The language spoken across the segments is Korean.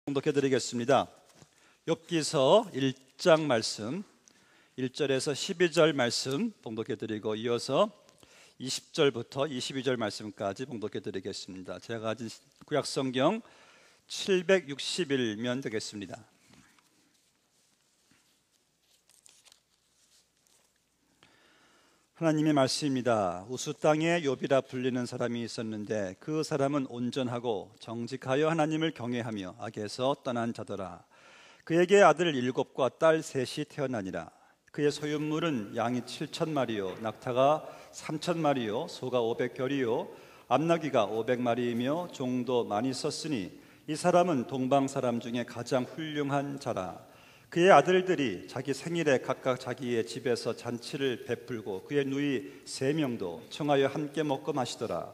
봉독해드리겠습니다. 욥기서 1장 말씀 1절에서 12절 말씀 봉독해드리고 이어서 20절부터 22절 말씀까지 봉독해드리겠습니다. 제가 가진 구약성경 761면 되겠습니다. 하나님의 말씀입니다. 우스 땅에 욥이라 불리는 사람이 있었는데 그 사람은 온전하고 정직하여 하나님을 경외하며 악에서 떠난 자더라. 그에게 아들 7과 딸 3이 태어나니라. 그의 소유물은 양이 7,000마리요 낙타가 3,000마리요 소가 500결이요 암나귀가 500마리이며 종도 많이 썼으니 이 사람은 동방 사람 중에 가장 훌륭한 자라. 그의 아들들이 자기 생일에 각각 자기의 집에서 잔치를 베풀고 그의 누이 3명도 청하여 함께 먹고 마시더라.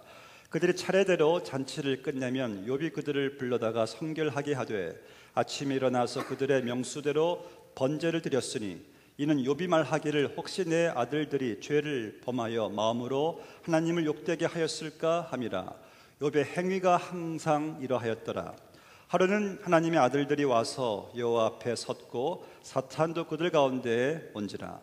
그들이 차례대로 잔치를 끝내면 욥이 그들을 불러다가 성결하게 하되 아침에 일어나서 그들의 명수대로 번제를 드렸으니 이는 욥이 말하기를 혹시 내 아들들이 죄를 범하여 마음으로 하나님을 욕되게 하였을까 함이라. 욥의 행위가 항상 이러하였더라. 하루는 하나님의 아들들이 와서 여호와 앞에 섰고 사탄도 그들 가운데에 온지라.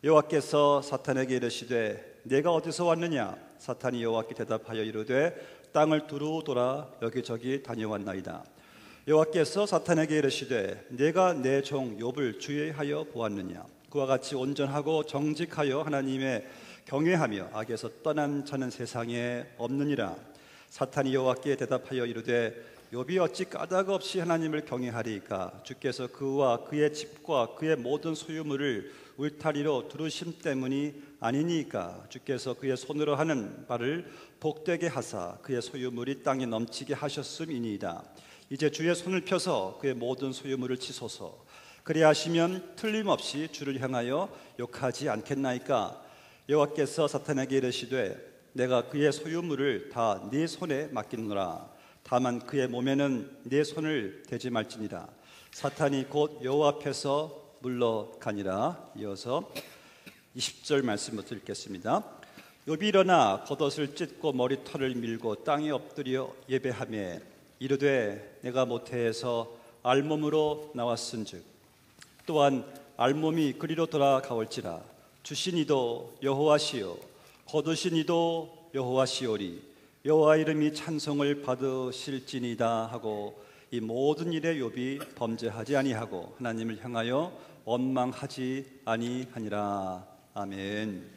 여호와께서 사탄에게 이르시되 내가 어디서 왔느냐? 사탄이 여호와께 대답하여 이르되 땅을 두루 돌아 여기저기 다녀왔나이다. 여호와께서 사탄에게 이르시되 내가 내 종 욥을 주의하여 보았느냐? 그와 같이 온전하고 정직하여 하나님의 경외하며 악에서 떠난 자는 세상에 없느니라. 사탄이 여호와께 대답하여 이르되 욥이 어찌 까닭 없이 하나님을 경외하리이까? 주께서 그와 그의 집과 그의 모든 소유물을 울타리로 두르심 때문이 아니니까? 주께서 그의 손으로 하는 바를 복되게 하사 그의 소유물이 땅에 넘치게 하셨음이니이다. 이제 주의 손을 펴서 그의 모든 소유물을 치소서. 그리하시면 틀림없이 주를 향하여 욕하지 않겠나이까? 여호와께서 사탄에게 이르시되 내가 그의 소유물을 다 네 손에 맡기노라. 다만 그의 몸에는 네 손을 대지 말지니라. 사탄이 곧 여호와 앞에서 물러가니라. 이어서 20절 말씀부터 읽겠습니다. 욥이 일어나 겉옷을 찢고 머리털을 밀고 땅에 엎드려 예배하며 이르되 내가 모태에서 알몸으로 나왔은즉 또한 알몸이 그리로 돌아가올지라. 주신 이도 여호와시요 거두신 이도 여호와시오리. 여호와 이름이 찬송을 받으실지니이다 하고 이 모든 일에 욥이 범죄하지 아니하고 하나님을 향하여 원망하지 아니하니라. 아멘.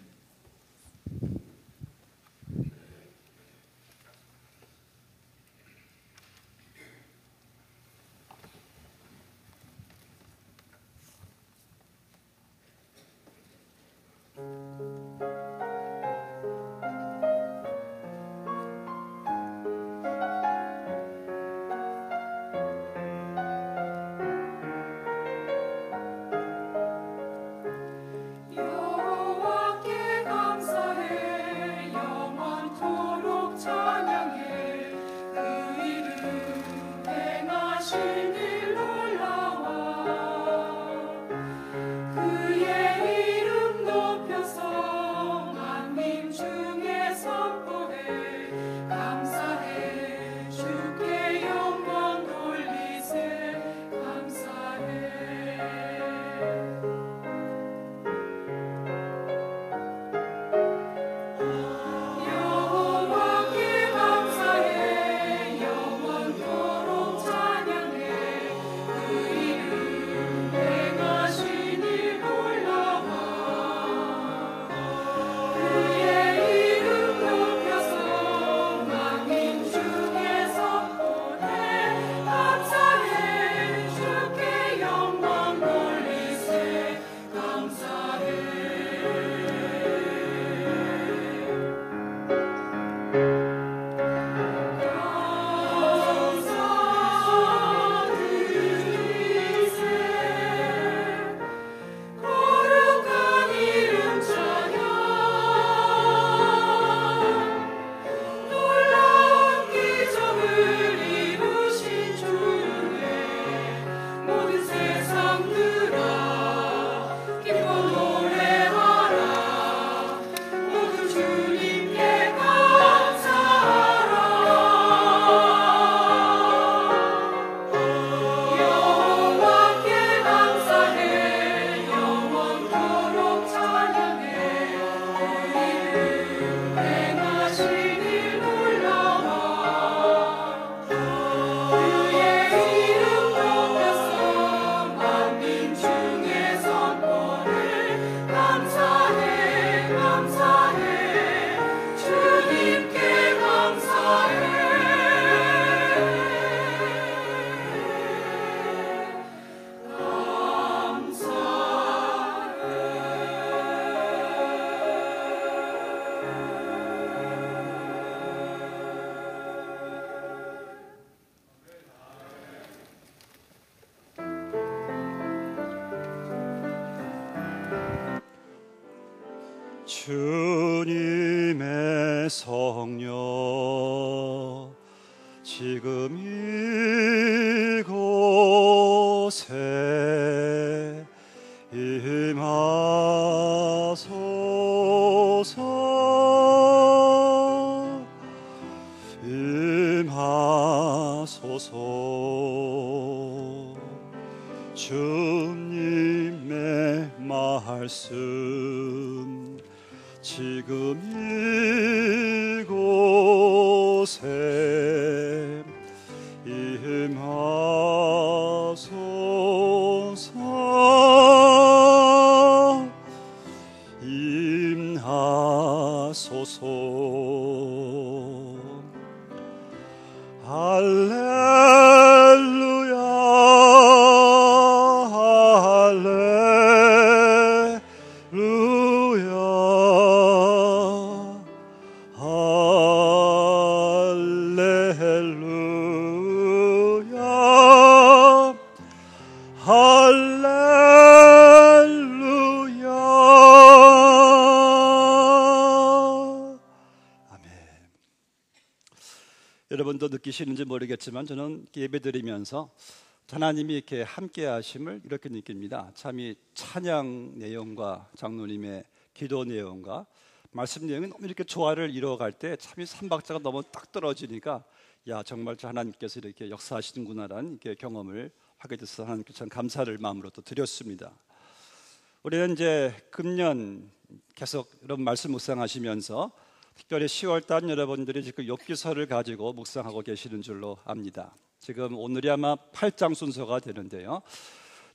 주님의 성령 지금 이곳에 임하소서 임하소서 주님의 말씀 지금 이곳에 임하소서 임하소서 할렐루야 할렐루야 할렐루야 아멘. 여러분도 느끼시는지 모르겠지만 저는 예배드리면서 하나님이 이렇게 함께 하심을 이렇게 느낍니다. 참 이 찬양 내용과 장로님의 기도 내용과 말씀 내용이 너무 이렇게 조화를 이루어갈 때 참 이 삼박자가 너무 딱 떨어지니까 야 정말 저 하나님께서 이렇게 역사하시는구나라는 이렇게 경험을 하게 돼서 하나님께 참 감사를 마음으로 또 드렸습니다. 우리는 이제 금년 계속 여러분 말씀 묵상하시면서 특별히 10월달 여러분들이 지금 욥기서를 가지고 묵상하고 계시는 줄로 압니다. 지금 오늘이 아마 8장 순서가 되는데요.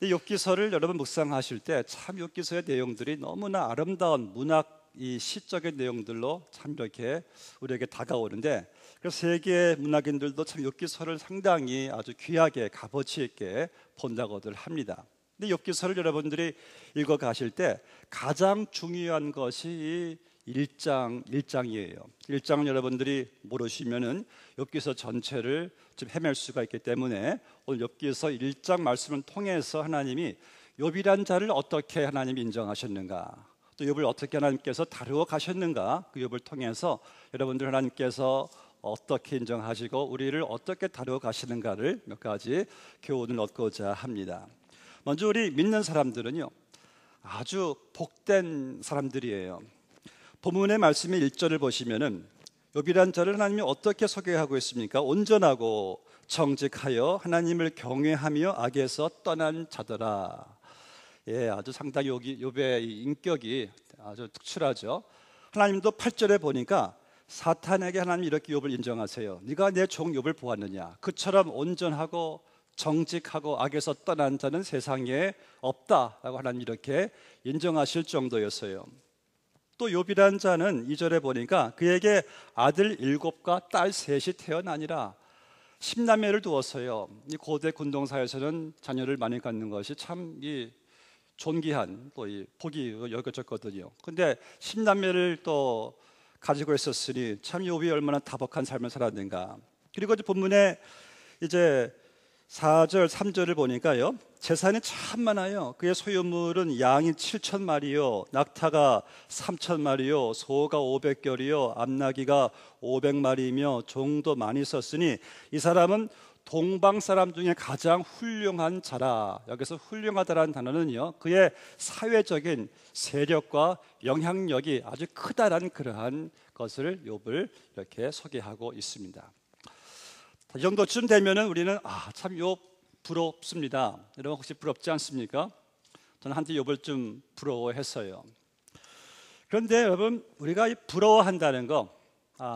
이 욥기서를 여러분 묵상하실 때 참 욥기서의 내용들이 너무나 아름다운 문학 이 시적인 내용들로 참 이렇게 우리에게 다가오는데 그래서 세계 문학인들도 참 욥기서를 상당히 아주 귀하게 값어치 있게 본다고들 합니다. 근데 욥기서를 여러분들이 읽어 가실 때 가장 중요한 것이 이 1장이에요. 1장을 여러분들이 모르시면은 욥기서 전체를 좀 헤맬 수가 있기 때문에 오늘 욥기서 1장 말씀을 통해서 하나님이 욥이란 자를 어떻게 하나님이 인정하셨는가, 또 욥을 어떻게 하나님께서 다루어 가셨는가, 그 욥을 통해서 여러분들 하나님께서 어떻게 인정하시고 우리를 어떻게 다루어 가시는가를 몇 가지 교훈을 얻고자 합니다. 먼저 우리 믿는 사람들은요 아주 복된 사람들이에요. 본문의 말씀의 1절을 보시면은 욥이란 자를 하나님이 어떻게 소개하고 있습니까? 온전하고 정직하여 하나님을 경외하며 악에서 떠난 자더라. 예, 아주 상당히 욥의 인격이 아주 특출하죠. 하나님도 8절에 보니까 사탄에게 하나님 이렇게 욥을 인정하세요. 네가 내 종 욥을 보았느냐? 그처럼 온전하고 정직하고 악에서 떠난 자는 세상에 없다라고 하나님 이렇게 인정하실 정도였어요. 또 욥이란 자는 2절에 보니까 그에게 아들 7과 딸 3이 태어나니라. 10남매를 두었어요. 이 고대 군동사에서는 자녀를 많이 갖는 것이 참 존귀한 또 이 복이 여겨졌거든요. 근데 10남매를 또 가지고 있었으니 참 욥이 얼마나 다복한 삶을 살았는가. 그리고 이제 본문에 이제 4절 3절을 보니까요 재산이 참 많아요. 그의 소유물은 양이 7,000마리요 낙타가 3,000마리요 소가 500결이요 암나귀가 500마리이며 종도 많이 있었으니 이 사람은 동방 사람 중에 가장 훌륭한 자라. 여기서 훌륭하다라는 단어는요 그의 사회적인 세력과 영향력이 아주 크다라는 그러한 것을 욥을 이렇게 소개하고 있습니다. 이 정도쯤 되면은 우리는 참 욥 부럽습니다. 여러분 혹시 부럽지 않습니까? 저는 한때 욥을 좀 부러워했어요. 그런데 여러분 우리가 이 부러워한다는 거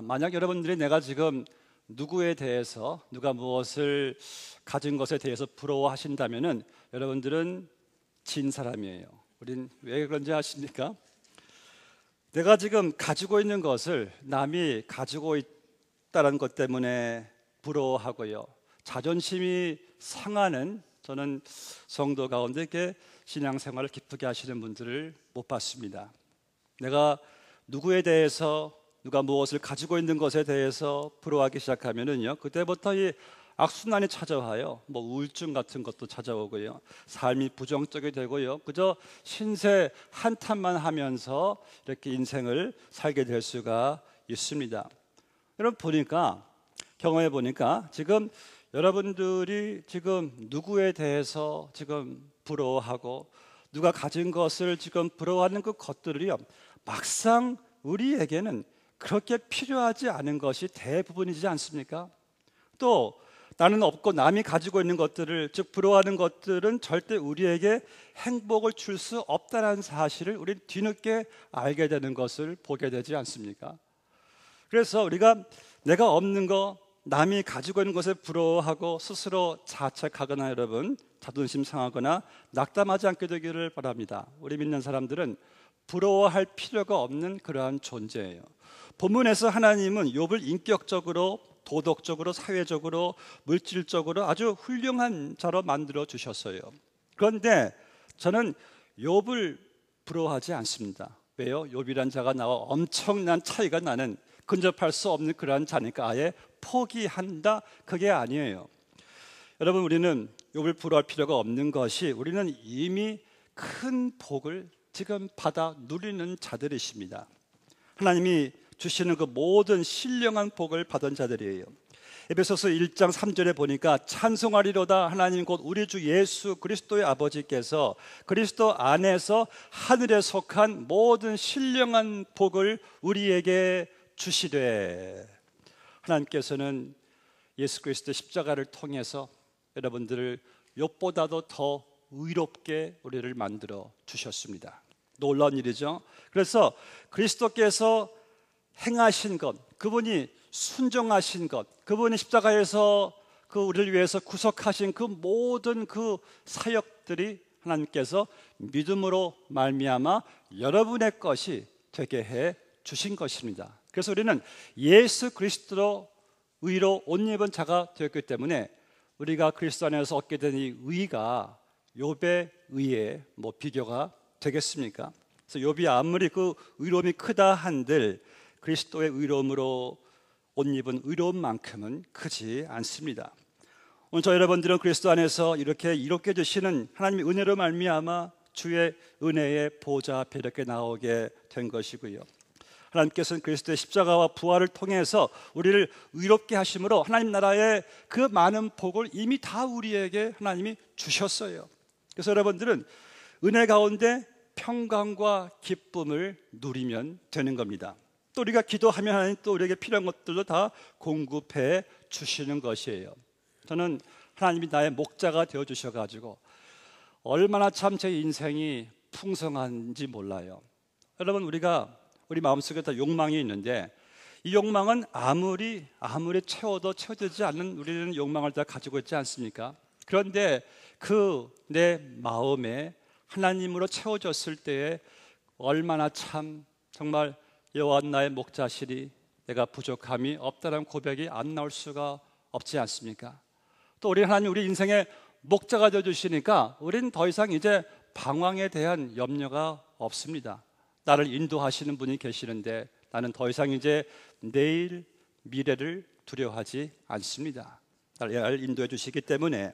만약 여러분들이 내가 지금 누구에 대해서 누가 무엇을 가진 것에 대해서 부러워하신다면은 여러분들은 진 사람이에요. 우린 왜 그런지 아십니까? 내가 지금 가지고 있는 것을 남이 가지고 있다는 것 때문에 부러워하고요 자존심이 상하는 저는 성도 가운데 이렇게 신앙생활을 기쁘게 하시는 분들을 못 봤습니다. 내가 누구에 대해서 누가 무엇을 가지고 있는 것에 대해서 부러워하기 시작하면은요 그때부터 이 악순환이 찾아와요. 뭐 우울증 같은 것도 찾아오고요. 삶이 부정적이 되고요. 그저 신세 한탄만 하면서 이렇게 인생을 살게 될 수가 있습니다. 여러분 보니까, 경험해 보니까 지금 여러분들이 지금 누구에 대해서 지금 부러워하고 누가 가진 것을 지금 부러워하는 그 것들이요, 막상 우리에게는 그렇게 필요하지 않은 것이 대부분이지 않습니까? 또 나는 없고 남이 가지고 있는 것들을, 즉 부러워하는 것들은 절대 우리에게 행복을 줄 수 없다는 사실을 우리는 뒤늦게 알게 되는 것을 보게 되지 않습니까? 그래서 우리가 내가 없는 거, 남이 가지고 있는 것에 부러워하고 스스로 자책하거나 여러분 자존심 상하거나 낙담하지 않게 되기를 바랍니다. 우리 믿는 사람들은 부러워할 필요가 없는 그러한 존재예요. 본문에서 하나님은 욥을 인격적으로, 도덕적으로, 사회적으로, 물질적으로 아주 훌륭한 자로 만들어 주셨어요. 그런데 저는 욥을 부러워하지 않습니다. 왜요? 욥이란 자가 나와 엄청난 차이가 나는, 근접할 수 없는 그러한 자니까 아예 포기한다, 그게 아니에요. 여러분, 우리는 욥을 부러워할 필요가 없는 것이, 우리는 이미 큰 복을 지금 받아 누리는 자들이십니다. 하나님이 주시는 그 모든 신령한 복을 받은 자들이에요. 에베소서 1장 3절에 보니까 찬송하리로다 하나님 곧 우리 주 예수 그리스도의 아버지께서 그리스도 안에서 하늘에 속한 모든 신령한 복을 우리에게 주시되, 하나님께서는 예수 그리스도 십자가를 통해서 여러분들을 욥보다도 더 의롭게 우리를 만들어 주셨습니다. 놀라운 일이죠. 그래서 그리스도께서 행하신 것, 그분이 순종하신 것, 그분이 십자가에서 그 우리를 위해서 구속하신 그 모든 그 사역들이 하나님께서 믿음으로 말미암아 여러분의 것이 되게 해 주신 것입니다. 그래서 우리는 예수 그리스도로 의로 옷 입은 자가 되었기 때문에 우리가 그리스도 안에서 얻게 된 이 의가 욥의 의에 뭐 비교가 되겠습니까? 그래서 욥이 아무리 그 의로움이 크다 한들 그리스도의 의로움으로 옷 입은 의로움만큼은 크지 않습니다. 오늘 저 여러분들은 그리스도 안에서 이렇게 이롭게 주시는 하나님의 은혜로 말미암아 주의 은혜의 보좌 앞에 이렇게 나오게 된 것이고요. 하나님께서는 그리스도의 십자가와 부활을 통해서 우리를 의롭게 하심으로 하나님 나라의 그 많은 복을 이미 다 우리에게 하나님이 주셨어요. 그래서 여러분들은 은혜 가운데 평강과 기쁨을 누리면 되는 겁니다. 또 우리가 기도하면 하나님 또 우리에게 필요한 것들도 다 공급해 주시는 것이에요. 저는 하나님이 나의 목자가 되어 주셔가지고 얼마나 참 제 인생이 풍성한지 몰라요. 여러분, 우리 마음속에 다 욕망이 있는데 이 욕망은 아무리 채워도 채워지지 않는 우리는 욕망을 다 가지고 있지 않습니까? 그런데 그 내 마음에 하나님으로 채워졌을 때에 얼마나 참 정말 여호와 나의 목자시니 내가 부족함이 없다는 고백이 안 나올 수가 없지 않습니까? 또 우리 하나님 우리 인생의 목자가 되어 주시니까 우리는 더 이상 이제 방황에 대한 염려가 없습니다. 나를 인도하시는 분이 계시는데 나는 더 이상 이제 내일 미래를 두려워하지 않습니다. 나를 인도해 주시기 때문에.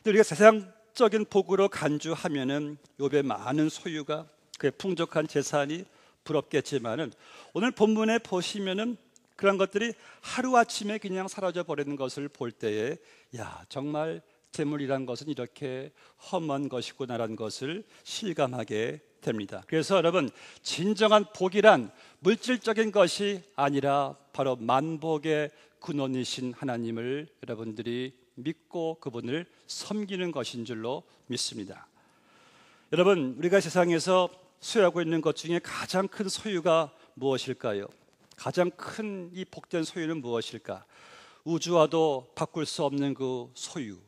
우리가 세상적인 복으로 간주하면은 욥의 많은 소유가, 그의 풍족한 재산이 부럽겠지만은 오늘 본문에 보시면은 그런 것들이 하루아침에 그냥 사라져 버리는 것을 볼 때에 야, 정말 재물이란 것은 이렇게 험한 것이구나라는 것을 실감하게 됩니다. 그래서 여러분, 진정한 복이란 물질적인 것이 아니라 바로 만복의 근원이신 하나님을 여러분들이 믿고 그분을 섬기는 것인 줄로 믿습니다. 여러분, 우리가 세상에서 소유하고 있는 것 중에 가장 큰 소유가 무엇일까요? 가장 큰 이 복된 소유는 무엇일까? 우주와도 바꿀 수 없는 그 소유,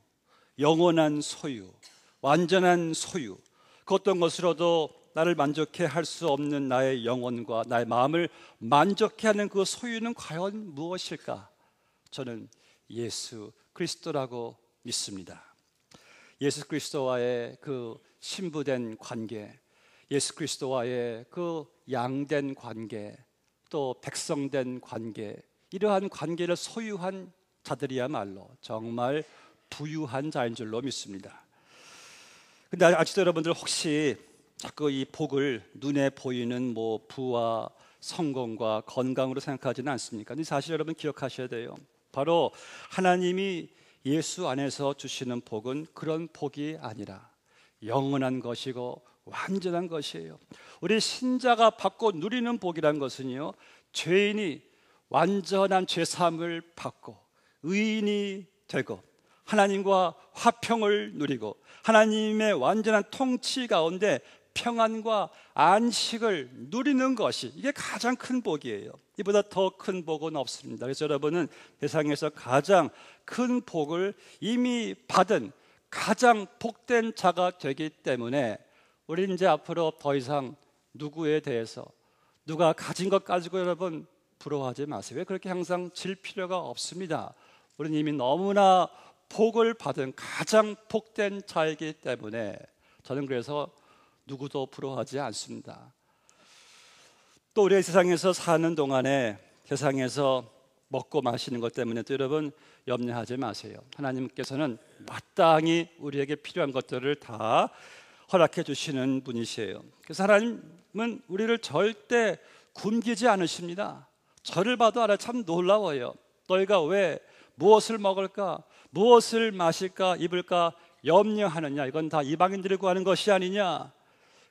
영원한 소유, 완전한 소유, 그 어떤 것으로도 나를 만족해 할 수 없는 나의 영혼과 나의 마음을 만족해 하는 그 소유는 과연 무엇일까? 저는 예수 그리스도라고 믿습니다. 예수 그리스도와의 그 신부된 관계, 예수 그리스도와의 그 양된 관계, 또 백성된 관계, 이러한 관계를 소유한 자들이야말로 정말 부유한 자인 줄로 믿습니다. 근데 아직도 여러분들 혹시 자꾸 이 복을 눈에 보이는 뭐 부와 성공과 건강으로 생각하지는 않습니까? 근데 사실 여러분 기억하셔야 돼요. 바로 하나님이 예수 안에서 주시는 복은 그런 복이 아니라 영원한 것이고 완전한 것이에요. 우리 신자가 받고 누리는 복이란 것은요, 죄인이 완전한 죄사함을 받고 의인이 되고 하나님과 화평을 누리고 하나님의 완전한 통치 가운데 평안과 안식을 누리는 것이, 이게 가장 큰 복이에요. 이보다 더 큰 복은 없습니다. 그래서 여러분은 세상에서 가장 큰 복을 이미 받은 가장 복된 자가 되기 때문에 우리 이제 앞으로 더 이상 누구에 대해서, 누가 가진 것 가지고 여러분 부러워하지 마세요. 왜 그렇게 항상 질 필요가 없습니다. 우리는 이미 너무나 복을 받은 가장 복된 자이기 때문에 저는 그래서 누구도 부러워하지 않습니다. 또 우리 세상에서 사는 동안에 세상에서 먹고 마시는 것 때문에 또 여러분 염려하지 마세요. 하나님께서는 마땅히 우리에게 필요한 것들을 다 허락해 주시는 분이시에요. 그래서 하나님은 우리를 절대 굶기지 않으십니다. 저를 봐도 알아, 참 놀라워요. 너희가 왜 무엇을 먹을까, 무엇을 마실까, 입을까 염려하느냐? 이건 다 이방인들이 구하는 것이 아니냐?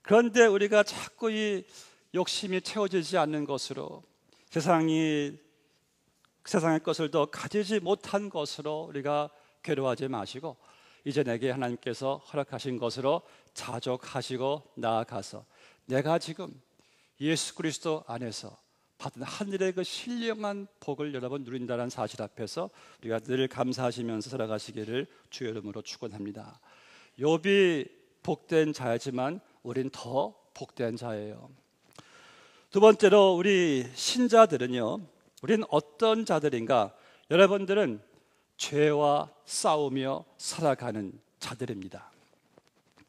그런데 우리가 자꾸 이 욕심이 채워지지 않는 것으로, 세상의 것을 더 가지지 못한 것으로 우리가 괴로워하지 마시고 이제 내게 하나님께서 허락하신 것으로 자족하시고 나아가서 내가 지금 예수 그리스도 안에서 받은 하늘의 그 신령한 복을 여러분 누린다는 사실 앞에서 우리가 늘 감사하시면서 살아가시기를 주의 이름으로 축원합니다. 욥이 복된 자이지만 우린 더 복된 자예요. 두 번째로 우리 신자들은요, 우린 어떤 자들인가? 여러분들은 죄와 싸우며 살아가는 자들입니다.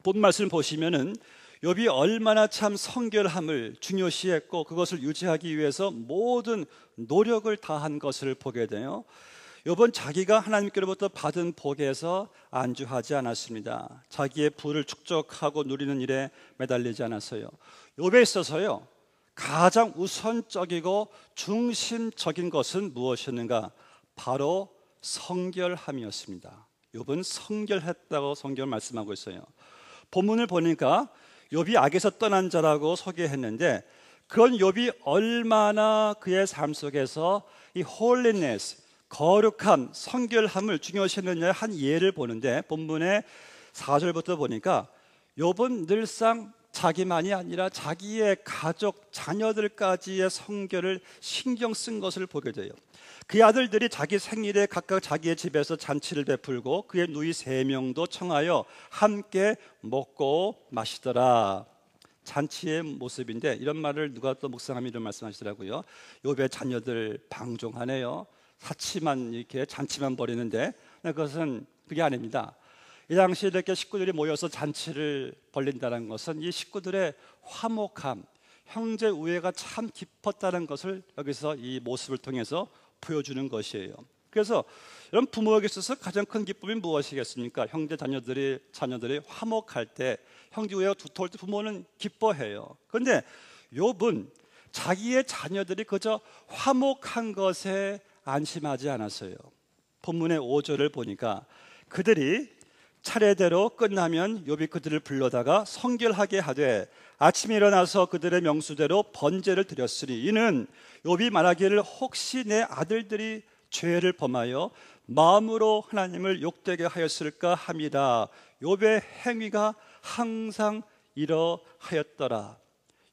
본 말씀 보시면은 욥이 얼마나 참 성결함을 중요시했고 그것을 유지하기 위해서 모든 노력을 다한 것을 보게 돼요. 욥은 자기가 하나님께로부터 받은 복에서 안주하지 않았습니다. 자기의 부를 축적하고 누리는 일에 매달리지 않았어요. 욥에 있어서요, 가장 우선적이고 중심적인 것은 무엇이었는가? 바로 성결함이었습니다. 욥은 성결했다고 성경 말씀하고 있어요. 본문을 보니까 욥이 악에서 떠난 자라고 소개했는데, 그런 욥이 얼마나 그의 삶 속에서 이 holiness, 거룩함, 성결함을 중요시했느냐의 한 예를 보는데, 본문의 4절부터 보니까 욥은 늘상 자기만이 아니라 자기의 가족, 자녀들까지의 성결을 신경 쓴 것을 보게 돼요. 그의 아들들이 자기 생일에 각각 자기의 집에서 잔치를 베풀고 그의 누이 3명도 청하여 함께 먹고 마시더라. 잔치의 모습인데 이런 말을 누가 또 묵상하면 이런 말씀하시더라고요. 욥의 자녀들 방종하네요. 사치만 이렇게 잔치만 벌이는데, 그것은 그게 아닙니다. 이 당시에 이렇게 식구들이 모여서 잔치를 벌린다는 것은 이 식구들의 화목함, 형제 우애가 참 깊었다는 것을 여기서 이 모습을 통해서 보여주는 것이에요. 그래서 여러분, 부모에게 있어서 가장 큰 기쁨이 무엇이겠습니까? 형제 자녀들이 화목할 때, 형제 우애가 두터울 때 부모는 기뻐해요. 그런데 욥은 자기의 자녀들이 그저 화목한 것에 안심하지 않았어요. 본문의 5절을 보니까 그들이 차례대로 끝나면 욥이 그들을 불러다가 성결하게 하되 아침에 일어나서 그들의 명수대로 번제를 드렸으니 이는 욥이 말하기를 혹시 내 아들들이 죄를 범하여 마음으로 하나님을 욕되게 하였을까 함이라. 욥의 행위가 항상 이러하였더라.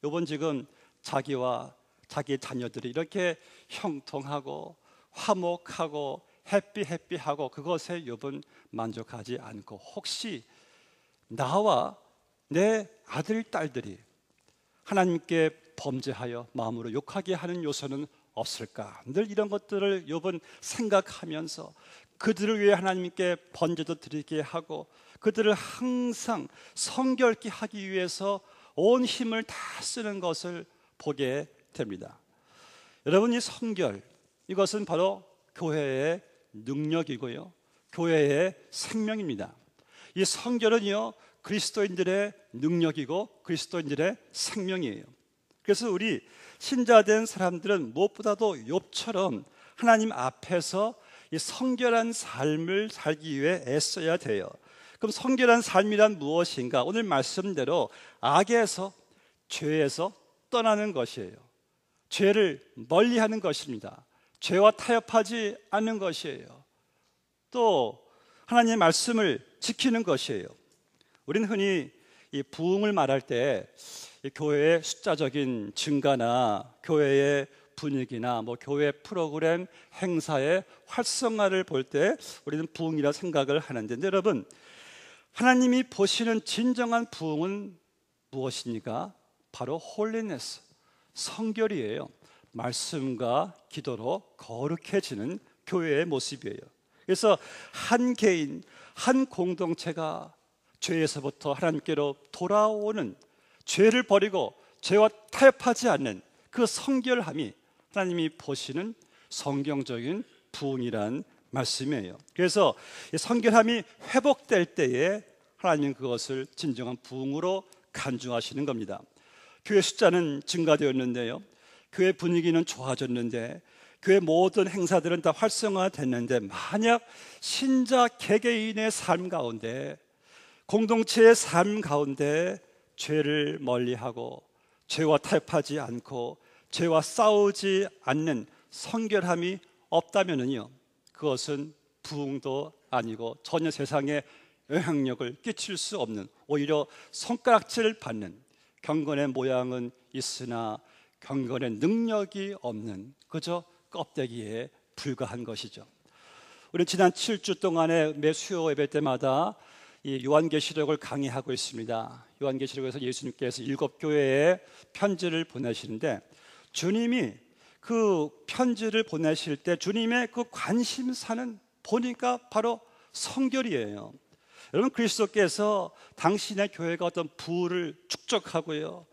욥은 지금 자기와 자기 자녀들이 이렇게 형통하고 화목하고 해피하고 그것에 욥은 만족하지 않고 혹시 나와 내 아들, 딸들이 하나님께 범죄하여 마음으로 욕하게 하는 요소는 없을까? 늘 이런 것들을 욥은 생각하면서 그들을 위해 하나님께 번제도 드리게 하고 그들을 항상 성결케 하기 위해서 온 힘을 다 쓰는 것을 보게 됩니다. 여러분, 이 성결, 이것은 바로 교회의 능력이고요, 교회의 생명입니다. 이 성결은요, 그리스도인들의 능력이고 그리스도인들의 생명이에요. 그래서 우리 신자된 사람들은 무엇보다도 욥처럼 하나님 앞에서 이 성결한 삶을 살기 위해 애써야 돼요. 그럼 성결한 삶이란 무엇인가? 오늘 말씀대로 악에서, 죄에서 떠나는 것이에요. 죄를 멀리하는 것입니다. 죄와 타협하지 않는 것이에요. 또 하나님의 말씀을 지키는 것이에요. 우리는 흔히 이 부흥을 말할 때 교회의 숫자적인 증가나 교회의 분위기나 교회 프로그램 행사의 활성화를 볼 때 우리는 부흥이라 생각을 하는데, 여러분, 하나님이 보시는 진정한 부흥은 무엇입니까? 바로 홀리네스, 성결이에요. 말씀과 기도로 거룩해지는 교회의 모습이에요. 그래서 한 개인, 한 공동체가 죄에서부터 하나님께로 돌아오는, 죄를 버리고 죄와 타협하지 않는 그 성결함이 하나님이 보시는 성경적인 부흥이란 말씀이에요. 그래서 성결함이 회복될 때에 하나님은 그것을 진정한 부흥으로 간주하시는 겁니다. 교회 숫자는 증가되었는데요, 교회 분위기는 좋아졌는데, 교회 모든 행사들은 다 활성화됐는데, 만약 신자 개개인의 삶 가운데, 공동체의 삶 가운데 죄를 멀리하고 죄와 타협하지 않고 죄와 싸우지 않는 성결함이 없다면요, 그것은 부흥도 아니고 전혀 세상에 영향력을 끼칠 수 없는, 오히려 손가락질을 받는, 경건의 모양은 있으나 경건의 능력이 없는 그저 껍데기에 불과한 것이죠. 우리 지난 7주 동안에 매 수요 예배 때마다 이 요한계시록을 강의하고 있습니다. 요한계시록에서 예수님께서 7교회에 편지를 보내시는데, 주님이 그 편지를 보내실 때 주님의 그 관심사는 보니까 바로 성결이에요. 여러분, 그리스도께서 당신의 교회가 어떤 부를 축적하고요,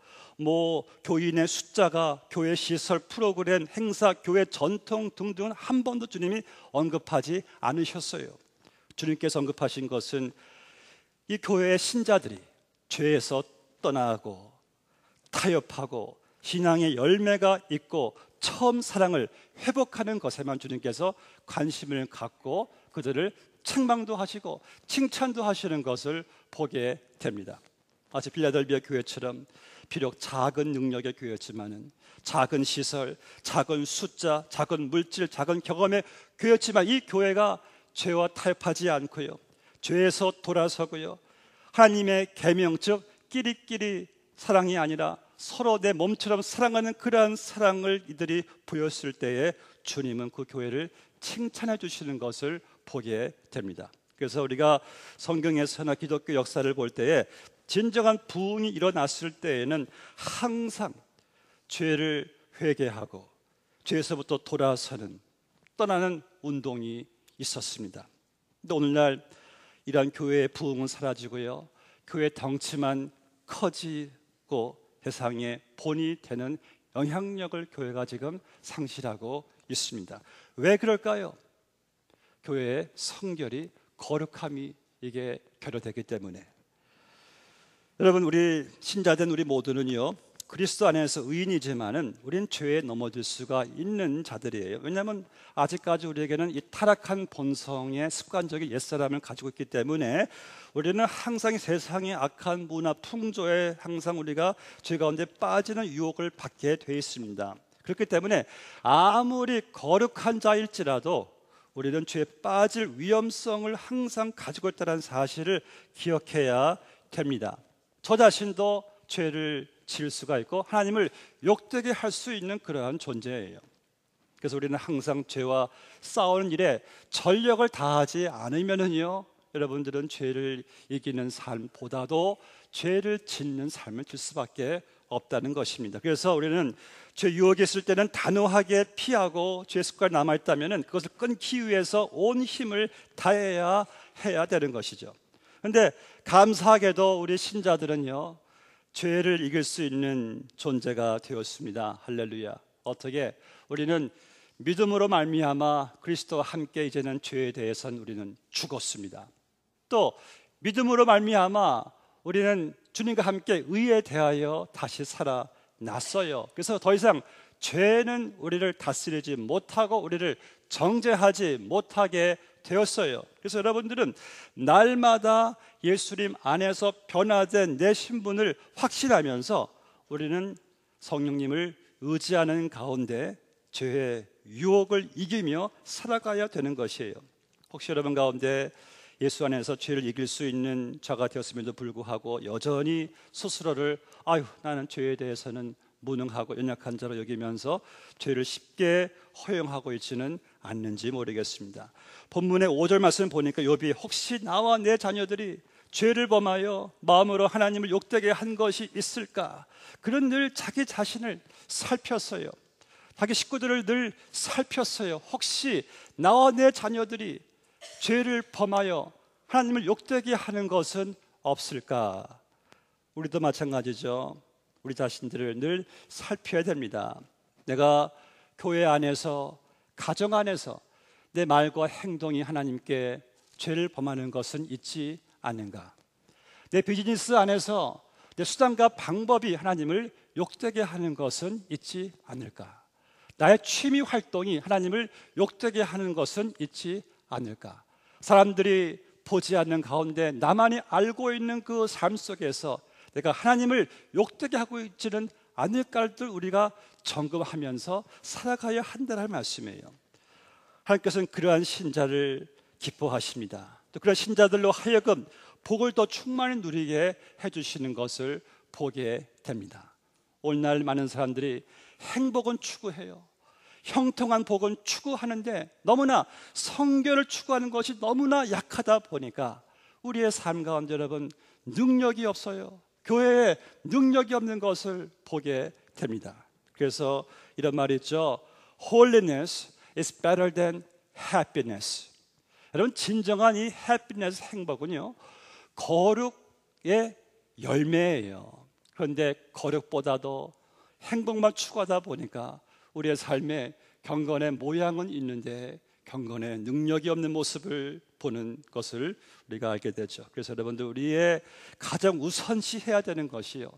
교인의 숫자가, 교회 시설, 프로그램, 행사, 교회 전통 등등은 한 번도 주님이 언급하지 않으셨어요. 주님께서 언급하신 것은 이 교회의 신자들이 죄에서 떠나고 타협하고 신앙의 열매가 있고 처음 사랑을 회복하는 것에만 주님께서 관심을 갖고 그들을 책망도 하시고 칭찬도 하시는 것을 보게 됩니다. 마치 빌라델비아 교회처럼 비록 작은 능력의 교회였지만은, 작은 시설, 작은 숫자, 작은 물질, 작은 경험의 교회였지만, 이 교회가 죄와 타협하지 않고요, 죄에서 돌아서고요, 하나님의 계명, 즉 끼리끼리 사랑이 아니라 서로 내 몸처럼 사랑하는 그러한 사랑을 이들이 보였을 때에 주님은 그 교회를 칭찬해 주시는 것을 보게 됩니다. 그래서 우리가 성경에서나 기독교 역사를 볼 때에 진정한 부흥이 일어났을 때에는 항상 죄를 회개하고 죄에서부터 돌아서는, 떠나는 운동이 있었습니다. 근데 오늘날 이러한 교회의 부흥은 사라지고요, 교회 덩치만 커지고 세상의 본이 되는 영향력을 교회가 지금 상실하고 있습니다. 왜 그럴까요? 교회의 성결이, 거룩함이 이게 결여되기 때문에. 여러분, 우리 신자된 우리 모두는요, 그리스도 안에서 의인이지만은 우리는 죄에 넘어질 수가 있는 자들이에요. 왜냐하면 아직까지 우리에게는 이 타락한 본성의 습관적인 옛사람을 가지고 있기 때문에 우리는 항상 이 세상의 악한 문화 풍조에 항상 우리가 죄 가운데 빠지는 유혹을 받게 되어 있습니다. 그렇기 때문에 아무리 거룩한 자일지라도 우리는 죄에 빠질 위험성을 항상 가지고 있다는 사실을 기억해야 됩니다. 저 자신도 죄를 지을 수가 있고 하나님을 욕되게 할 수 있는 그러한 존재예요. 그래서 우리는 항상 죄와 싸우는 일에 전력을 다하지 않으면은요, 여러분들은 죄를 이기는 삶보다도 죄를 짓는 삶을 질 수밖에 없다는 것입니다. 그래서 우리는 죄 유혹이 있을 때는 단호하게 피하고, 죄 습관이 남아있다면 그것을 끊기 위해서 온 힘을 다해야 해야 되는 것이죠. 그런데 감사하게도 우리 신자들은요, 죄를 이길 수 있는 존재가 되었습니다. 할렐루야. 어떻게? 우리는 믿음으로 말미암아 그리스도와 함께 이제는 죄에 대해서는 우리는 죽었습니다. 또 믿음으로 말미암아 우리는 주님과 함께 의에 대하여 다시 살아났어요. 그래서 더 이상 죄는 우리를 다스리지 못하고 우리를 정죄하지 못하게 되었어요. 그래서 여러분들은 날마다 예수님 안에서 변화된 내 신분을 확신하면서 우리는 성령님을 의지하는 가운데 죄의 유혹을 이기며 살아가야 되는 것이에요. 혹시 여러분 가운데 예수 안에서 죄를 이길 수 있는 자가 되었음에도 불구하고 여전히 스스로를 나는 죄에 대해서는 무능하고 연약한 자로 여기면서 죄를 쉽게 허용하고 있지는 않는지 모르겠습니다. 본문의 5절 말씀 보니까 욥이 혹시 나와 내 자녀들이 죄를 범하여 마음으로 하나님을 욕되게 한 것이 있을까? 그런 늘 자기 자신을 살폈어요. 자기 식구들을 늘 살폈어요. 혹시 나와 내 자녀들이 죄를 범하여 하나님을 욕되게 하는 것은 없을까? 우리도 마찬가지죠. 우리 자신들을 늘 살펴야 됩니다. 내가 교회 안에서, 가정 안에서 내 말과 행동이 하나님께 죄를 범하는 것은 있지 않는가? 내 비즈니스 안에서 내 수단과 방법이 하나님을 욕되게 하는 것은 있지 않을까? 나의 취미 활동이 하나님을 욕되게 하는 것은 있지 않을까? 사람들이 보지 않는 가운데 나만이 알고 있는 그 삶 속에서 내가 하나님을 욕되게 하고 있지는 않을까를 우리가 점검하면서 살아가야 한다는 말씀이에요. 하나님께서는 그러한 신자를 기뻐하십니다. 또 그런 신자들로 하여금 복을 더 충만히 누리게 해주시는 것을 보게 됩니다. 오늘날 많은 사람들이 행복은 추구해요. 형통한 복은 추구하는데 너무나 성결을 추구하는 것이 너무나 약하다 보니까 우리의 삶 가운데 여러분 능력이 없어요. 교회에 능력이 없는 것을 보게 됩니다. 그래서 이런 말이 있죠. Holiness is better than happiness. 여러분 진정한 이 happiness 행복은요 거룩의 열매예요. 그런데 거룩보다도 행복만 추구하다 보니까 우리의 삶에 경건의 모양은 있는데 경건의 능력이 없는 모습을 보는 것을 우리가 알게 되죠. 그래서 여러분들 우리의 가장 우선시해야 되는 것이요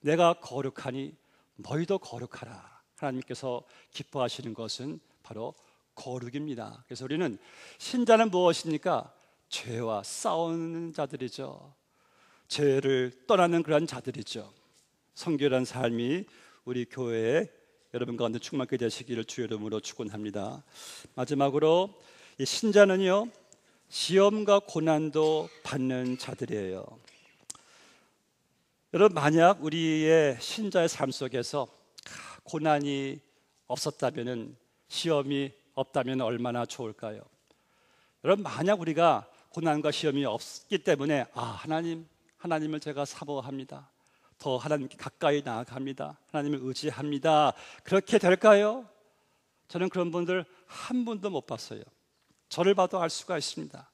내가 거룩하니 너희도 거룩하라. 하나님께서 기뻐하시는 것은 바로 거룩입니다. 그래서 우리는 신자는 무엇입니까? 죄와 싸우는 자들이죠. 죄를 떠나는 그런 자들이죠. 성결한 삶이 우리 교회에 여러분 가운데 충만하게 되시기를 주의 이름으로 축원합니다. 마지막으로 이 신자는요 시험과 고난도 받는 자들이에요. 여러분 만약 우리의 신자의 삶 속에서 고난이 없었다면 시험이 없다면 얼마나 좋을까요? 여러분 만약 우리가 고난과 시험이 없기 때문에 하나님을 제가 사모합니다. 더 하나님께 가까이 나아갑니다. 하나님을 의지합니다. 그렇게 될까요? 저는 그런 분들 한 분도 못 봤어요. 저를 봐도 알 수가 있습니다.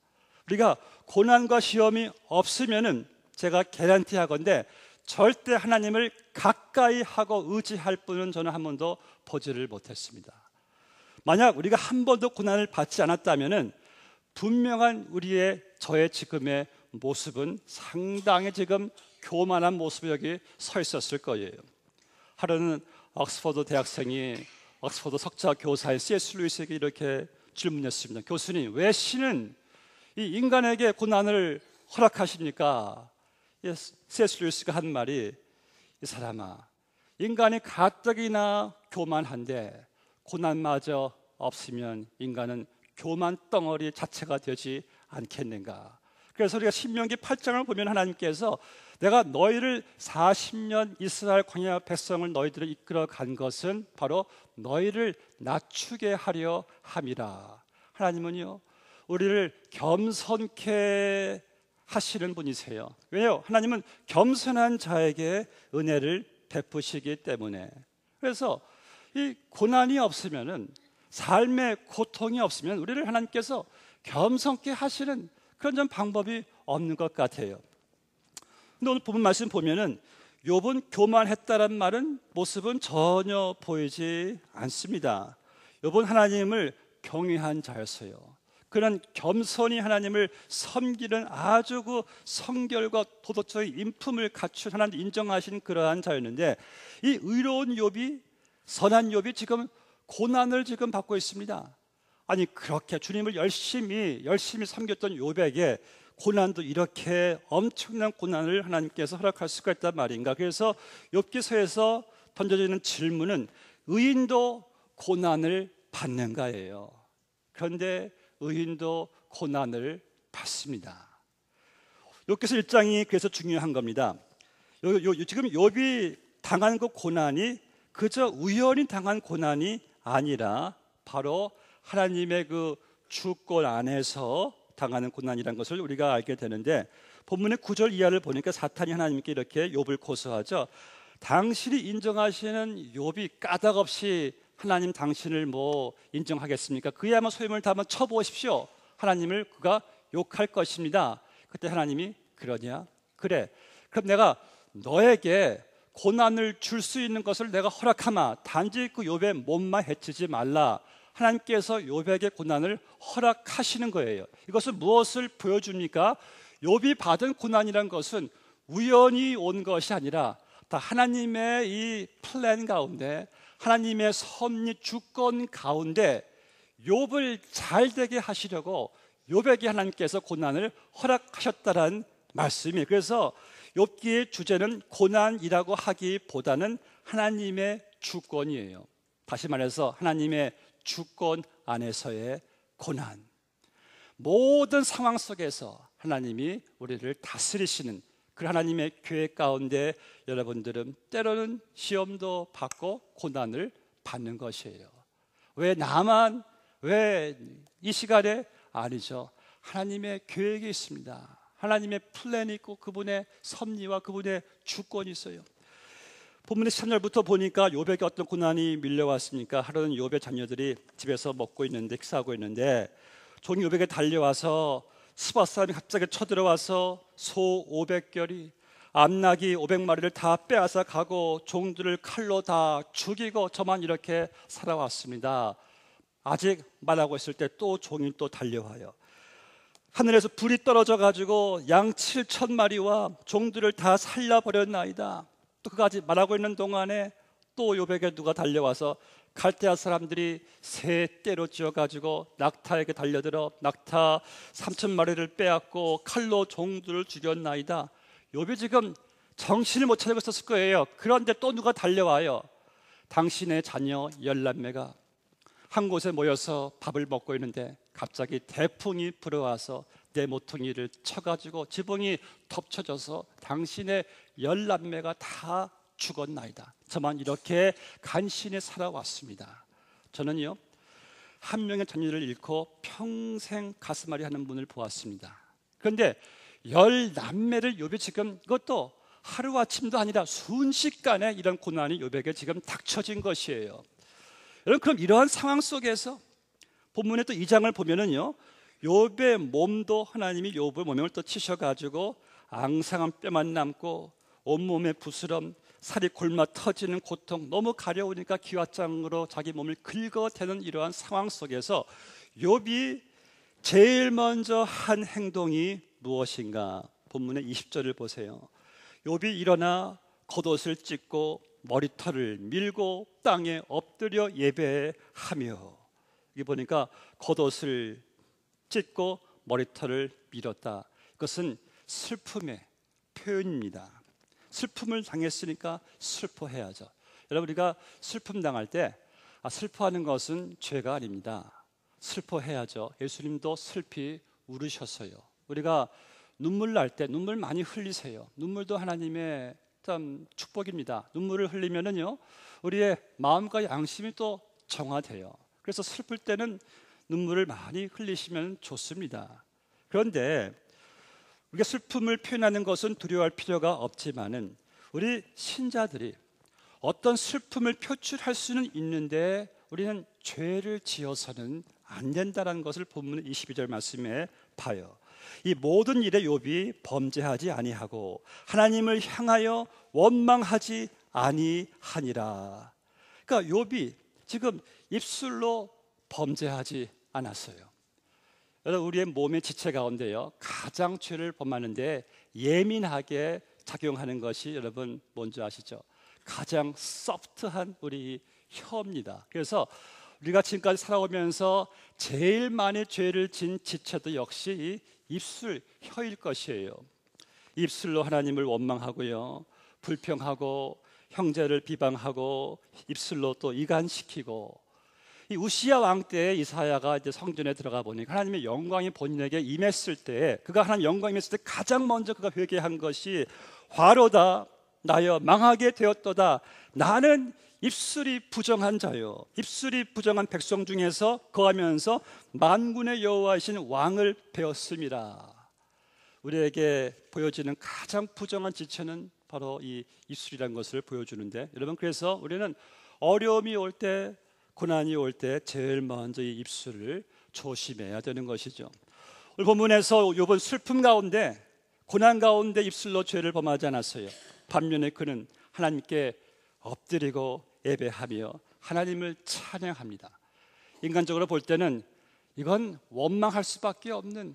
우리가 고난과 시험이 없으면은 제가 개런티하건대 절대 하나님을 가까이 하고 의지할 분은 저는 한 번도 보지를 못했습니다. 만약 우리가 한 번도 고난을 받지 않았다면은 분명한 저의 지금의 모습은 상당히 지금 교만한 모습이 여기 서 있었을 거예요. 하루는 옥스퍼드 대학생이 옥스퍼드 석자 교사인 C.S. 루이스에게 이렇게 질문했습니다. 교수님, 왜 신은 이 인간에게 고난을 허락하십니까? C.S. 루이스가 한 말이 이 사람아, 인간이 가뜩이나 교만한데 고난마저 없으면 인간은 교만 덩어리 자체가 되지 않겠는가? 그래서 우리가 신명기 8장을 보면 하나님께서 내가 너희를 40년 이스라엘 광야 백성을 너희들을 이끌어 간 것은 바로 너희를 낮추게 하려 함이라. 하나님은요 우리를 겸손케 하시는 분이세요. 왜요? 하나님은 겸손한 자에게 은혜를 베푸시기 때문에. 그래서 이 고난이 없으면은 삶의 고통이 없으면 우리를 하나님께서 겸손케 하시는 그런 좀 방법이 없는 것 같아요. 근데 오늘 본문 말씀 보면은 욥은 교만했다는 모습은 전혀 보이지 않습니다. 욥은 하나님을 경외한 자였어요. 그는 겸손히 하나님을 섬기는 아주 그 성결과 도덕적인 인품을 갖춘 하나님 인정하신 그러한 자였는데, 이 의로운 욥이, 선한 욥이 지금 고난을 지금 받고 있습니다. 아니, 그렇게 주님을 열심히 섬겼던 욥에게 고난도 이렇게 엄청난 고난을 하나님께서 허락할 수가 있단 말인가? 그래서 욥기서에서 던져지는 질문은 의인도 고난을 받는가예요. 그런데 의인도 고난을 받습니다. 욥기서 1장이 그래서 중요한 겁니다. 지금 욥이 당한 그 고난이 그저 우연히 당한 고난이 아니라 바로 하나님의 그 주권 안에서 당하는 고난이라는 것을 우리가 알게 되는데, 본문의 9절 이하를 보니까 사탄이 하나님께 이렇게 욥을 고소하죠. 당신이 인정하시는 욥이 까닭없이 하나님 당신을 뭐 인정하겠습니까? 그야말로 소임을 다 한번 쳐보십시오. 하나님을 그가 욕할 것입니다. 그때 하나님이 그러냐? 그래, 그럼 내가 너에게 고난을 줄 수 있는 것을 내가 허락하마. 단지 그 욥의 몸만 해치지 말라. 하나님께서 욥에게 고난을 허락하시는 거예요. 이것은 무엇을 보여줍니까? 욥이 받은 고난이란 것은 우연히 온 것이 아니라 다 하나님의 이 플랜 가운데, 하나님의 섭리 주권 가운데 욥을 잘 되게 하시려고 욥에게 하나님께서 고난을 허락하셨다는 말씀이에요. 그래서 욥기의 주제는 고난이라고 하기보다는 하나님의 주권이에요. 다시 말해서 하나님의 주권 안에서의 고난. 모든 상황 속에서 하나님이 우리를 다스리시는 그 하나님의 계획 가운데 여러분들은 때로는 시험도 받고 고난을 받는 것이에요. 왜 나만, 왜 이 시간에? 아니죠. 하나님의 계획이 있습니다. 하나님의 플랜이 있고 그분의 섭리와 그분의 주권이 있어요. 본문의 13절부터 보니까 욥에게 어떤 고난이 밀려왔습니까? 하루는 욥의 자녀들이 집에서 먹고 있는데, 식사하고 있는데 종이 욥에게 달려와서 스바 사람이 갑자기 쳐들어와서 소 500결이, 암나귀 500마리를 다 빼앗아 가고 종들을 칼로 다 죽이고 저만 이렇게 살아왔습니다. 아직 말하고 있을 때 또 종이 또 달려와요. 하늘에서 불이 떨어져 가지고 양 7,000마리와 종들을 다 살려버렸나이다. 또 그까지 말하고 있는 동안에 또 욥에게 누가 달려와서 갈대아 사람들이 새 떼로 쥐어가지고 낙타에게 달려들어 낙타 3,000마리를 빼앗고 칼로 종들을 죽였나이다. 욥이 지금 정신을 못 차리고 있었을 거예요. 그런데 또 누가 달려와요. 당신의 자녀 10남매가 한 곳에 모여서 밥을 먹고 있는데 갑자기 태풍이 불어와서 내 모퉁이를 쳐가지고 지붕이 덮쳐져서 당신의 10남매가 다 죽었나이다. 저만 이렇게 간신히 살아왔습니다. 저는요, 한 명의 자녀를 잃고 평생 가슴앓이 하는 분을 보았습니다. 그런데 10남매를 욥이 지금, 이것도 하루아침도 아니라 순식간에 이런 고난이 욥에게 지금 닥쳐진 것이에요. 여러분, 그럼 이러한 상황 속에서 본문의 또 2장을 보면은요, 욥의 몸도 하나님이 욥의 몸을 또 치셔가지고 앙상한 뼈만 남고 온몸에 부스럼, 살이 골마 터지는 고통, 너무 가려우니까 기왓장으로 자기 몸을 긁어대는 이러한 상황 속에서 욥이 제일 먼저 한 행동이 무엇인가? 본문의 20절을 보세요. 욥이 일어나 겉옷을 찢고 머리털을 밀고 땅에 엎드려 예배하며, 여기 보니까 겉옷을 찢고 머리털을 밀었다. 이것은 슬픔의 표현입니다. 슬픔을 당했으니까 슬퍼해야죠. 여러분, 우리가 슬픔 당할 때 슬퍼하는 것은 죄가 아닙니다. 슬퍼해야죠. 예수님도 슬피 울으셨어요. 우리가 눈물 날 때 눈물 많이 흘리세요. 눈물도 하나님의 참 축복입니다. 눈물을 흘리면은요, 우리의 마음과 양심이 또 정화돼요. 그래서 슬플 때는 눈물을 많이 흘리시면 좋습니다. 그런데 우리가 슬픔을 표현하는 것은 두려워할 필요가 없지만은 우리 신자들이 어떤 슬픔을 표출할 수는 있는데 우리는 죄를 지어서는 안 된다는 것을 본문 22절 말씀에 봐요. 이 모든 일에 욥이 범죄하지 아니하고 하나님을 향하여 원망하지 아니하니라. 그러니까 욥이 지금 입술로 범죄하지 않았어요. 여러분, 우리의 몸의 지체 가운데요, 가장 죄를 범하는데 예민하게 작용하는 것이 여러분 뭔지 아시죠? 가장 소프트한 우리 혀입니다. 그래서 우리가 지금까지 살아오면서 제일 많이 죄를 진 지체도 역시 이 입술, 혀일 것이에요. 입술로 하나님을 원망하고요, 불평하고 형제를 비방하고, 입술로 또 이간시키고. 이 우시야 왕 때 이사야가 이제 성전에 들어가 보니까 하나님의 영광이 본인에게 임했을 때, 그가 하나님 영광이 임했을 때 가장 먼저 그가 회개한 것이 화로다 나여 망하게 되었도다. 나는 입술이 부정한 자요, 입술이 부정한 백성 중에서 거하면서 만군의 여호와이신 왕을 배웠습니다. 우리에게 보여지는 가장 부정한 지체는 바로 이 입술이라는 것을 보여주는데, 여러분, 그래서 우리는 어려움이 올 때, 고난이 올 때 제일 먼저 이 입술을 조심해야 되는 것이죠. 오늘 본문에서 욥은 슬픔 가운데, 고난 가운데 입술로 죄를 범하지 않았어요. 반면에 그는 하나님께 엎드리고 예배하며 하나님을 찬양합니다. 인간적으로 볼 때는 이건 원망할 수밖에 없는,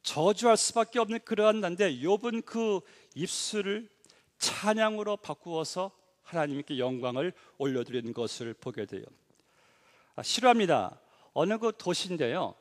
저주할 수밖에 없는 그러한 난데, 욥은 그 입술을 찬양으로 바꾸어서 하나님께 영광을 올려드리는 것을 보게 돼요. 싫어합니다. 어느 그 도시인데요,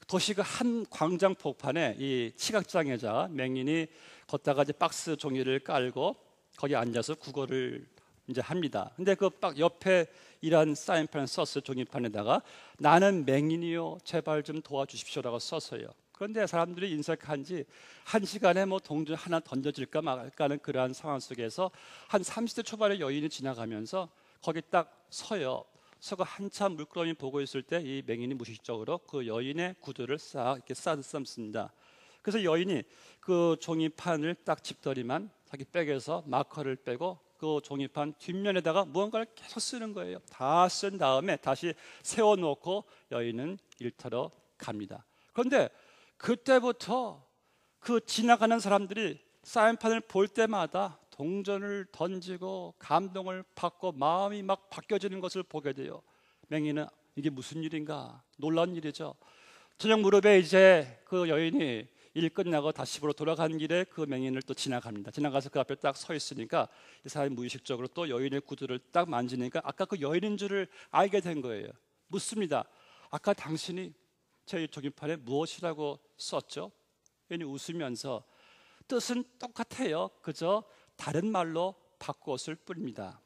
도시가 한 광장 폭판에 이 시각장애자 맹인이 걷다가 이제 박스 종이를 깔고 거기 앉아서 국어를 이제 합니다. 근데 그 옆에 이런 사인판을 썼어요. 종이판에다가 나는 맹인이요 제발 좀 도와주십시오라고 썼어요. 그런데 사람들이 인색한 지 1시간에 뭐 동전 하나 던져질까 말까 하는 그러한 상황 속에서 한 30대 초반의 여인이 지나가면서 거기 딱 서요. 서고 한참 물끄러미 보고 있을 때 이 맹인이 무의식적으로 그 여인의 구두를 싹 이렇게 싸듬습니다. 그래서 여인이 그 종이판을 딱 집더니만 자기 백에서 마커를 빼고 그 종이판 뒷면에다가 무언가를 계속 쓰는 거예요. 다 쓴 다음에 다시 세워놓고 여인은 일터로 갑니다. 그런데 그때부터 그 지나가는 사람들이 사인판을 볼 때마다 동전을 던지고 감동을 받고 마음이 막 바뀌어지는 것을 보게 돼요. 맹인은 이게 무슨 일인가, 놀라운 일이죠. 저녁 무렵에 이제 그 여인이 일 끝나고 다시 집으로 돌아가는 길에 그 맹인을 또 지나갑니다. 지나가서 그 앞에 딱 서 있으니까 이 사람이 무의식적으로 또 여인의 구두를 딱 만지니까 아까 그 여인인 줄을 알게 된 거예요. 묻습니다. 아까 당신이 제 종이판에 무엇이라고 썼죠? 여인이 웃으면서 뜻은 똑같아요. 그저 다른 말로 바꾸었을 뿐입니다.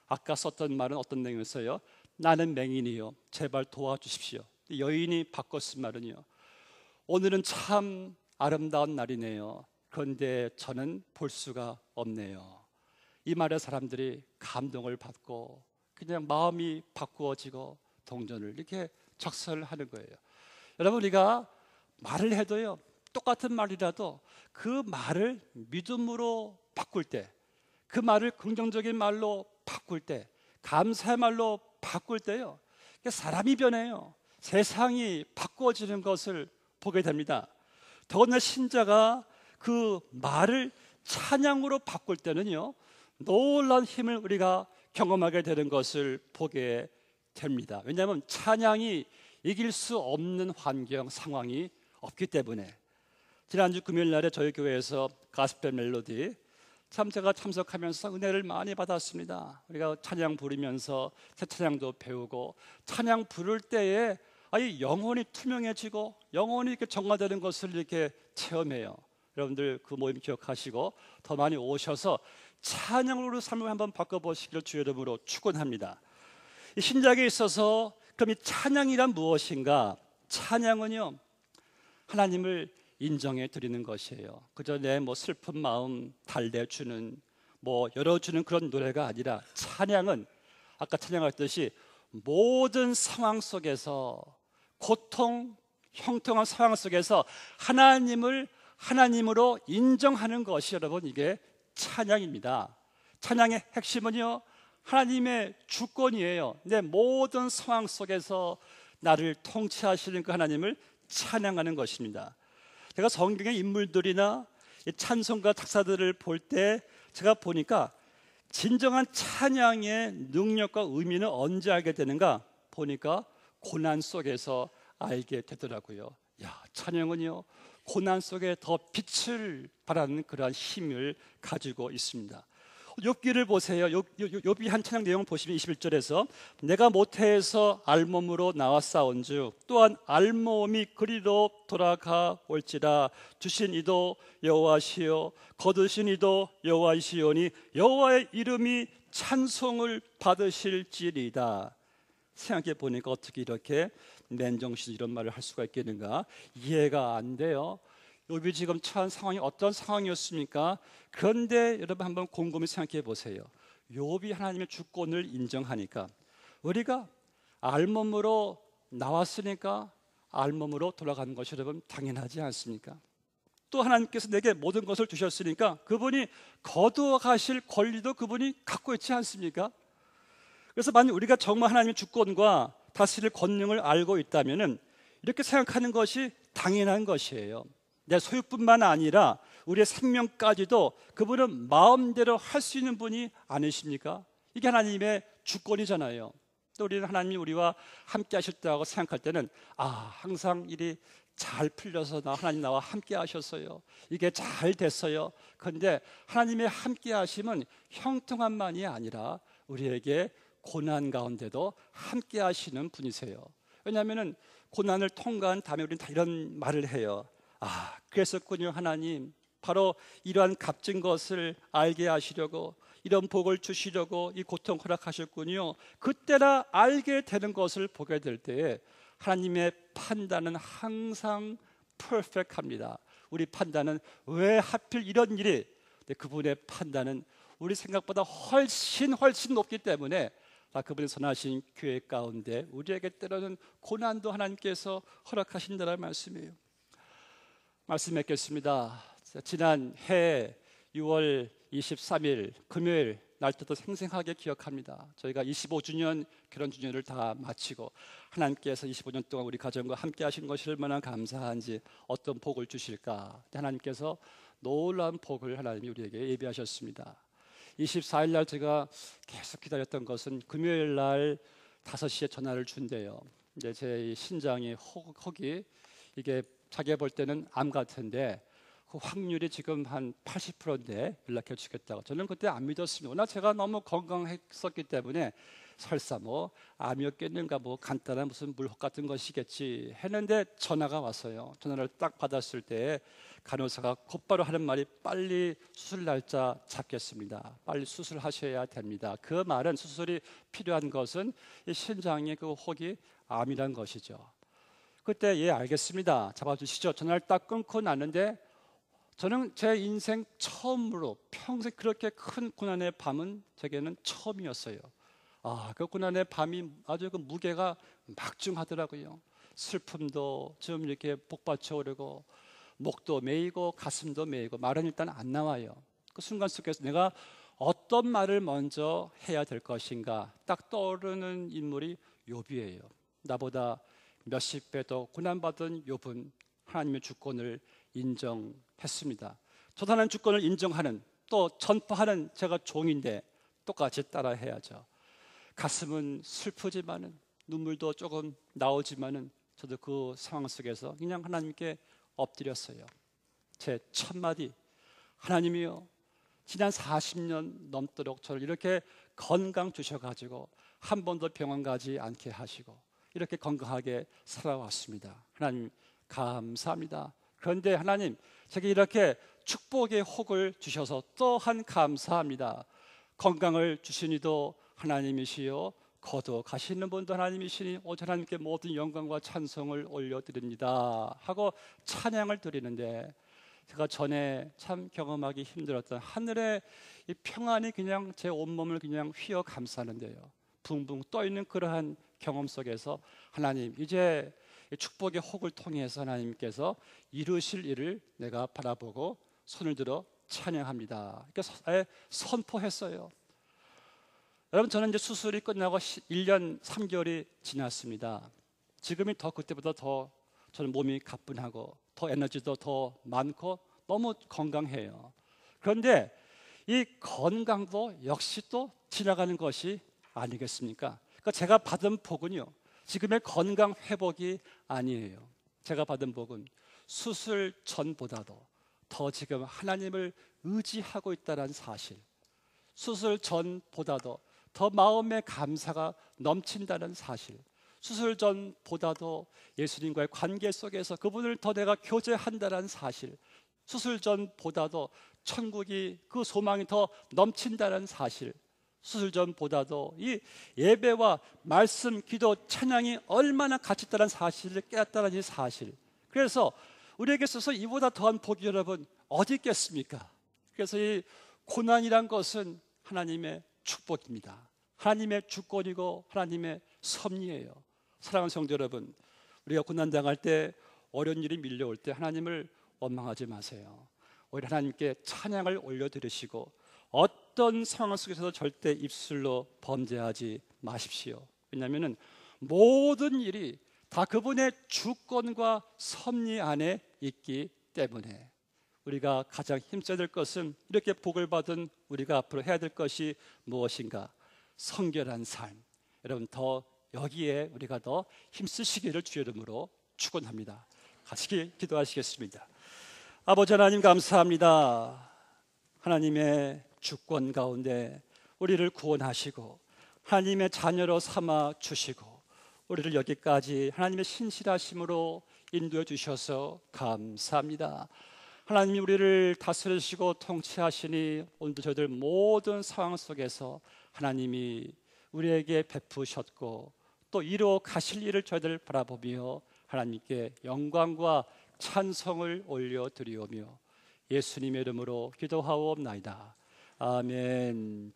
아까 썼던 말은 어떤 내용이었어요? 나는 맹인이요 제발 도와주십시오. 여인이 바꿨을 말은요, 오늘은 참 아름다운 날이네요. 그런데 저는 볼 수가 없네요. 이 말에 사람들이 감동을 받고 그냥 마음이 바꾸어지고 동전을 이렇게 적설하는 거예요. 여러분, 우리가 말을 해도요, 똑같은 말이라도 그 말을 믿음으로 바꿀 때, 그 말을 긍정적인 말로 바꿀 때, 감사의 말로 바꿀 때요, 사람이 변해요. 세상이 바꾸어지는 것을 보게 됩니다. 더구나 신자가 그 말을 찬양으로 바꿀 때는요, 놀라운 힘을 우리가 경험하게 되는 것을 보게 됩니다. 왜냐하면 찬양이 이길 수 없는 환경, 상황이 없기 때문에. 지난주 금요일 날에 저희 교회에서 가스펠 멜로디 참 제가 참석하면서 은혜를 많이 받았습니다. 우리가 찬양 부르면서 새 찬양도 배우고, 찬양 부를 때에 아예 영혼이 투명해지고 영혼이 이렇게 정화되는 것을 이렇게 체험해요. 여러분들 그 모임 기억하시고 더 많이 오셔서 찬양으로 삶을 한번 바꿔보시기를 주의 이름으로 축원합니다. 이 신작에 있어서 그럼 이 찬양이란 무엇인가? 찬양은요, 하나님을 인정해 드리는 것이에요. 그저 내 뭐 슬픈 마음 달래주는, 뭐 열어주는 그런 노래가 아니라, 찬양은 아까 찬양했듯이 모든 상황 속에서, 고통, 형통한 상황 속에서 하나님을 하나님으로 인정하는 것이 여러분, 이게 찬양입니다. 찬양의 핵심은요, 하나님의 주권이에요. 내 모든 상황 속에서 나를 통치하시는 그 하나님을 찬양하는 것입니다. 제가 성경의 인물들이나 찬송가 작사들을 볼 때 제가 보니까 진정한 찬양의 능력과 의미는 언제 알게 되는가? 보니까 고난 속에서 알게 되더라고요. 야, 찬양은요, 고난 속에 더 빛을 발하는 그러한 힘을 가지고 있습니다. 욥기를 보세요. 욥기 한 찬양 내용 보시면 21절에서 내가 모태에서 알몸으로 나왔사온즉 또한 알몸이 그리로 돌아가 올지라 주신 이도 여호와시요 거두신 이도 여호와이시오니 여호와의 이름이 찬송을 받으실지리다. 생각해 보니까 어떻게 이렇게 맨정신 이런 말을 할 수가 있겠는가 이해가 안 돼요. 욥이 지금 처한 상황이 어떤 상황이었습니까? 그런데 여러분 한번 곰곰이 생각해 보세요. 욥이 하나님의 주권을 인정하니까 우리가 알몸으로 나왔으니까 알몸으로 돌아가는 것이 여러분 당연하지 않습니까? 또 하나님께서 내게 모든 것을 주셨으니까 그분이 거두어 가실 권리도 그분이 갖고 있지 않습니까? 그래서 만약 우리가 정말 하나님의 주권과 다스릴 권능을 알고 있다면 이렇게 생각하는 것이 당연한 것이에요. 내 소유뿐만 아니라 우리의 생명까지도 그분은 마음대로 할 수 있는 분이 아니십니까? 이게 하나님의 주권이잖아요. 또 우리는 하나님이 우리와 함께 하실 때라고 생각할 때는 항상 일이 잘 풀려서 하나님 나와 함께 하셨어요. 이게 잘 됐어요. 그런데 하나님의 함께 하심은 형통함만이 아니라 우리에게 고난 가운데도 함께 하시는 분이세요. 왜냐하면 고난을 통과한 다음에 우리는 다 이런 말을 해요. 그랬었군요. 하나님 바로 이러한 값진 것을 알게 하시려고 이런 복을 주시려고 이 고통 허락하셨군요. 그때나 알게 되는 것을 보게 될 때에 하나님의 판단은 항상 퍼펙트합니다. 우리 판단은 왜 하필 이런 일이, 근데 그분의 판단은 우리 생각보다 훨씬 높기 때문에 그분의 선하신 교회 가운데 우리에게 때로는 고난도 하나님께서 허락하신다는 말씀이에요. 말씀 맺겠습니다. 지난 해 6월 23일 금요일 날짜도 생생하게 기억합니다. 저희가 25주년 결혼주년을 다 마치고 하나님께서 25년 동안 우리 가정과 함께 하신 것이 얼마나 감사한지 어떤 복을 주실까. 하나님께서 놀라운 복을 하나님이 우리에게 예비하셨습니다. 24일 날 제가 계속 기다렸던 것은 금요일 날 5시에 전화를 준대요. 이제 제 신장이 혹이 이게 자기가 볼 때는 암 같은데 그 확률이 지금 한 80%인데 연락해 주겠다고. 저는 그때 안 믿었습니다. 워낙 제가 너무 건강했었기 때문에 설사 암이었겠는가 간단한 무슨 물혹 같은 것이겠지 했는데 전화가 왔어요. 전화를 딱 받았을 때 간호사가 곧바로 하는 말이 빨리 수술 날짜 잡겠습니다. 빨리 수술하셔야 됩니다. 그 말은 수술이 필요한 것은 이 신장의 그 혹이 암이란 것이죠. 그때 알겠습니다. 잡아주시죠. 전화를 딱 끊고 났는데 저는 제 인생 처음으로 평생 그렇게 큰 고난의 밤은 제게는 처음이었어요. 그 고난의 밤이 아주 그 무게가 막중하더라고요. 슬픔도 좀 이렇게 복받쳐 오르고 목도 메이고 가슴도 메이고 말은 일단 안 나와요. 그 순간 속에서 내가 어떤 말을 먼저 해야 될 것인가 딱 떠오르는 인물이 욥이에요. 나보다 몇십 배 더 고난받은 욥은 하나님의 주권을 인정했습니다. 저도 하나님 주권을 인정하는 또 전파하는 제가 종인데 똑같이 따라해야죠. 가슴은 슬프지만은 눈물도 조금 나오지만은 저도 그 상황 속에서 그냥 하나님께 엎드렸어요. 제 첫 마디, 하나님이요, 지난 40년 넘도록 저를 이렇게 건강 주셔가지고 한 번도 병원 가지 않게 하시고 이렇게 건강하게 살아왔습니다. 하나님 감사합니다. 그런데 하나님, 제게 이렇게 축복의 혹을 주셔서 또한 감사합니다. 건강을 주시니도 하나님이시요 거둬 가시는 분도 하나님이시니 오직 하나님께 모든 영광과 찬송을 올려드립니다 하고 찬양을 드리는데, 제가 전에 참 경험하기 힘들었던 하늘의 이 평안이 그냥 제 온몸을 그냥 휘어 감싸는데요. 붕붕 떠있는 그러한 경험 속에서 하나님, 이제 축복의 혹을 통해서 하나님께서 이루실 일을 내가 바라보고 손을 들어 찬양합니다. 이렇게 선포했어요. 여러분, 저는 이제 수술이 끝나고 1년 3개월이 지났습니다. 지금이 더 그때보다 더 저는 몸이 가뿐하고 더 에너지도 더 많고 너무 건강해요. 그런데 이 건강도 역시 또 지나가는 것이 아니겠습니까? 그러니까 제가 받은 복은요, 지금의 건강 회복이 아니에요. 제가 받은 복은 수술 전보다도 더 지금 하나님을 의지하고 있다는 사실, 수술 전보다도 더 마음의 감사가 넘친다는 사실, 수술 전보다도 예수님과의 관계 속에서 그분을 더 내가 교제한다는 사실, 수술 전보다도 천국이 그 소망이 더 넘친다는 사실, 수술 전보다도 이 예배와 말씀, 기도, 찬양이 얼마나 가치 있다는 사실을 깨닫다는 이 사실. 그래서 우리에게 있어서 이보다 더한 복이 여러분 어디 있겠습니까? 그래서 이 고난이란 것은 하나님의 축복입니다. 하나님의 주권이고 하나님의 섭리예요. 사랑하는 성도 여러분, 우리가 고난당할 때, 어려운 일이 밀려올 때 하나님을 원망하지 마세요. 오히려 하나님께 찬양을 올려드리시고 어떤 상황 속에서도 절대 입술로 범죄하지 마십시오. 왜냐하면 모든 일이 다 그분의 주권과 섭리 안에 있기 때문에 우리가 가장 힘써야 될 것은, 이렇게 복을 받은 우리가 앞으로 해야 될 것이 무엇인가? 성결한 삶. 여러분, 더 여기에 우리가 더 힘쓰시기를 주의 이름으로 축원합니다. 같이 기도하시겠습니다. 아버지 하나님, 감사합니다. 하나님의 주권 가운데 우리를 구원하시고 하나님의 자녀로 삼아 주시고 우리를 여기까지 하나님의 신실하심으로 인도해 주셔서 감사합니다. 하나님이 우리를 다스리시고 통치하시니 오늘도 저희들 모든 상황 속에서 하나님이 우리에게 베푸셨고 또 이루어 가실 일을 저희들 바라보며 하나님께 영광과 찬송을 올려드리오며 예수님의 이름으로 기도하옵나이다. 아멘.